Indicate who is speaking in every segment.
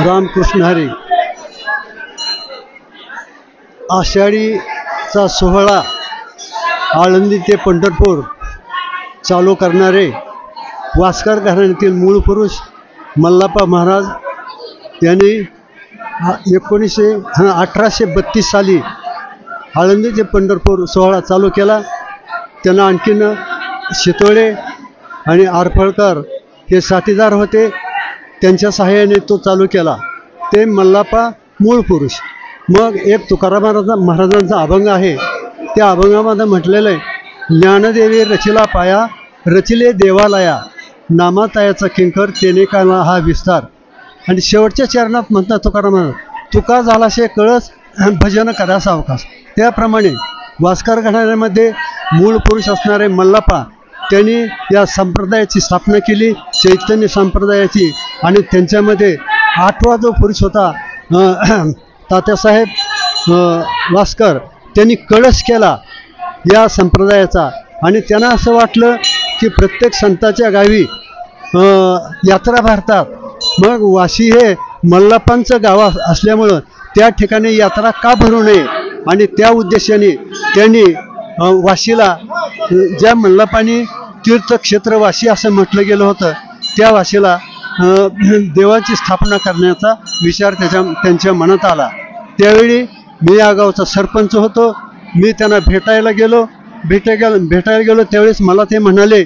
Speaker 1: रामकृष्ण हरी. आषाढीचा सोहळा आळंदी ते पंढरपूर चालू करणारे वास्कर घराण्यातील मूळ पुरुष मल्लाप्पा महाराज यांनी 1832 साली आळंदी ते पंढरपूर सोहळा चालू केला. त्यांना आणखीन शितोळे आणि आरफळकर हे साथीदार होते. त्यांच्या सहाय्याने तो चालू केला. ते मल्लाप्पा मूळ पुरुष. मग एक तुकाराम महाराजांचा अभंग आहे. त्या अभंगामध्ये म्हटलेलं आहे, ज्ञानदेवी रचिला पाया रचिले देवालया नामातायाचा किंकर तेने काला हा विस्तार. आणि शेवटच्या चरणात म्हणतात तुकाराम महाराज, तुका झालाशे कळस भजन करा सावकाश. त्याप्रमाणे वास्कर घराण्यामध्ये मूळ पुरुष असणारे मल्लाप्पा त्यांनी या संप्रदायाची स्थापना केली, चैतन्य संप्रदायाची. आणि त्यांच्यामध्ये 8वा जो पुरुष होता तात्यासाहेब वास्कर, त्यांनी कळस केला या संप्रदायाचा. आणि त्यांना असं वाटलं की प्रत्येक संताच्या गावी यात्रा भरतात, मग वाशी हे मल्लाप्पांचं गाव असल्यामुळं त्या ठिकाणी यात्रा का भरू नये. आणि त्या उद्देशाने त्यांनी वाशीला, ज्या मल्लाप्पांनी तीर्थक्षेत्र वाशी असं म्हटलं गेलं होतं, त्या वाशीला देवाची स्थापना करण्याचा विचार त्यांच्या मनात आला. त्यावेळी मी या गावचा सरपंच होतो. मी त्यांना भेटायला गेलो त्यावेळेस मला ते म्हणाले,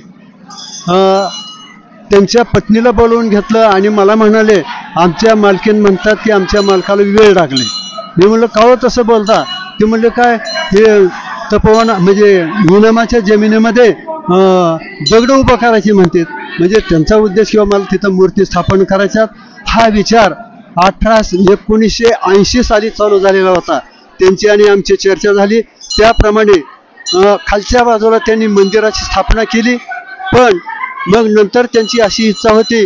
Speaker 1: त्यांच्या पत्नीला बोलवून घेतलं आणि मला म्हणाले, आमच्या मालकीन म्हणतात की आमच्या मालकाला वेळ लागले. मी म्हणलं का हो तसं बोलता? ते म्हणले काय हे तपोवन म्हणजे निनामाच्या जमिनीमध्ये दगड उभं करायची म्हणतात. म्हणजे त्यांचा उद्देश किंवा मला तिथं मूर्ती स्थापन करायच्यात हा विचार 1980 साली चालू झालेला होता. त्यांची आणि आमची चर्चा झाली. त्याप्रमाणे खालच्या बाजूला त्यांनी मंदिराची स्थापना केली. पण मग नंतर त्यांची अशी इच्छा होती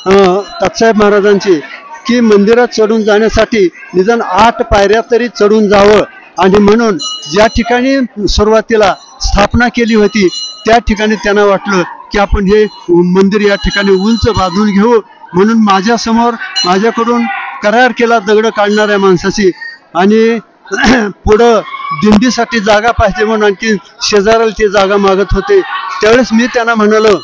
Speaker 1: तात्यासाहेब महाराजांची की मंदिरात चढून जाण्यासाठी निदान 8 पायऱ्या तरी चढून जावं. आणि म्हणून ज्या ठिकाणी सुरुवातीला स्थापना केली होती त्या ठिकाणी त्यांना वाटलं की आपण हे मंदिर या ठिकाणी उंच बांधून घेऊ. म्हणून माझ्याकडून करार केला दगड काढणाऱ्या माणसाची. आणि पुढं दिंडीसाठी जागा पाहिजे म्हणून आणखी शेजाऱ्याला ती जागा मागत होते. त्यावेळेस मी त्यांना म्हणालो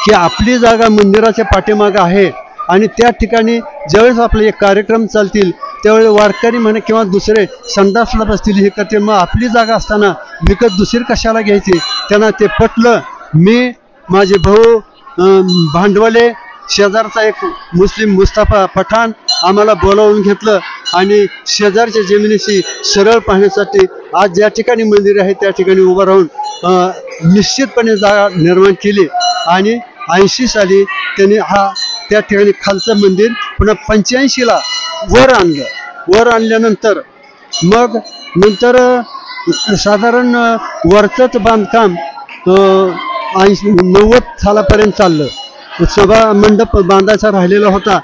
Speaker 1: की आपली जागा मंदिराच्या पाठीमागं आहे आणि त्या ठिकाणी ज्यावेळेस आपले एक कार्यक्रम चालतील त्यावेळेस वारकरी म्हणे किंवा दुसरे संडासला बसतील हे करतील, मग आपली जागा असताना विकत दुसरी कशाला घ्यायची. त्यांना ते पटलं. मी, माझे भाऊ भांडवले, शेजारचा एक मुस्लिम मुस्ताफा पठाण आम्हाला बोलावून घेतलं आणि शेजारच्या जमिनीशी सरळ पाहण्यासाठी आज ज्या ठिकाणी मंदिर आहे त्या ठिकाणी उभं राहून निश्चितपणे जागा निर्माण केली. आणि 80 साली त्यांनी त्या ठिकाणी खालचं मंदिर पुन्हा 85ला वर आणल्यानंतर मग नंतर साधारण वरचंच बांधकाम 90 सालापर्यंत चाललं. सभा मंडप बांधायचा राहिलेला होता.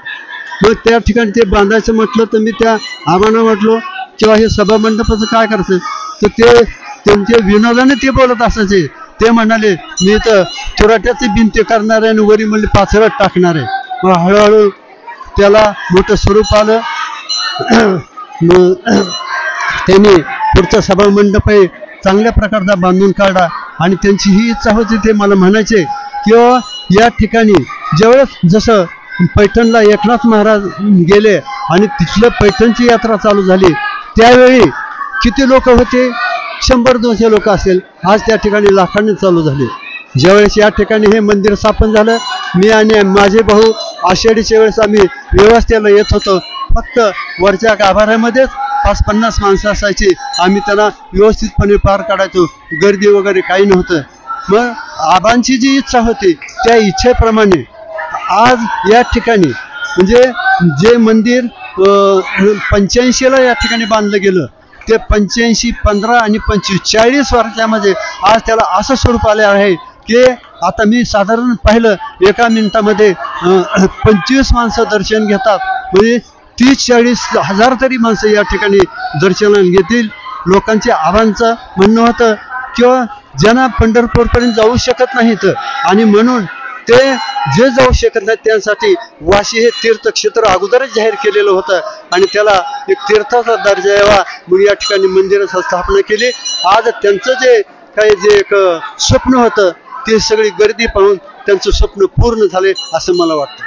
Speaker 1: मग त्या ठिकाणी ते बांधायचं म्हटलं तर मी त्या आम्हाला म्हटलो किंवा हे सभा मंडपाचं काय करायचं, तर ते त्यांचे विनोदाने ते बोलत असायचे. ते म्हणाले मी तर चुराट्याची भिंती करणार आहे आणि वरी म्हणले पाचरट टाकणार आहे. मग हळूहळू त्याला मोठं स्वरूप आलं. त्यांनी पुढचा सभा मंडप आहे चांगल्या प्रकारचा बांधून काढला. आणि त्यांची ही इच्छा होती, ते मला म्हणायचे किंवा या ठिकाणी ज्यावेळेस जसं पैठणला एकनाथ महाराज गेले आणि तिथलं पैठणची यात्रा चालू झाली त्यावेळी किती लोक होते? 100-200 लोक असेल. आज त्या ठिकाणी लाखांनी चालू झाले. ज्यावेळेस या ठिकाणी हे मंदिर स्थापन झालं, मी आणि माझे भाऊ आषाढीच्या वेळेस आम्ही व्यवस्थेला येत होतो. फक्त वरच्या गाभाऱ्यामध्येच 50 माणसं असायची. आम्ही त्यांना व्यवस्थितपणे पार काढायचो. गर्दी वगैरे काही नव्हतं. मग आबांची जी इच्छा होती त्या इच्छेप्रमाणे आज या ठिकाणी म्हणजे जे मंदिर 85ला या ठिकाणी बांधलं गेलं ते 85, 15 आणि 25, 40 वर्षामध्ये आज त्याला असं स्वरूप आले आहे की आता मी साधारण पाहिलं एका मिनिटामध्ये 25 माणसं दर्शन घेतात. म्हणजे 30-40 हजार तरी माणसं या ठिकाणी दर्शनाला घेतील. लोकांचे आबांचं म्हणणं होतं किंवा ज्यांना पंढरपूरपर्यंत जाऊ शकत नाहीत आणि म्हणून ते जे जाऊ शकत नाही त्यांसाठी वाशी हे तीर्थक्षेत्र अगोदरच जाहीर केलेलं होतं आणि त्याला एक तीर्थाचा दर्जा यावा म्हणून या ठिकाणी मंदिराची स्थापना केली. आज त्यांचं जे काही जे एक स्वप्न होतं ते सगळी गर्दी पाहून त्यांचं स्वप्न पूर्ण झाले असं मला वाटतं.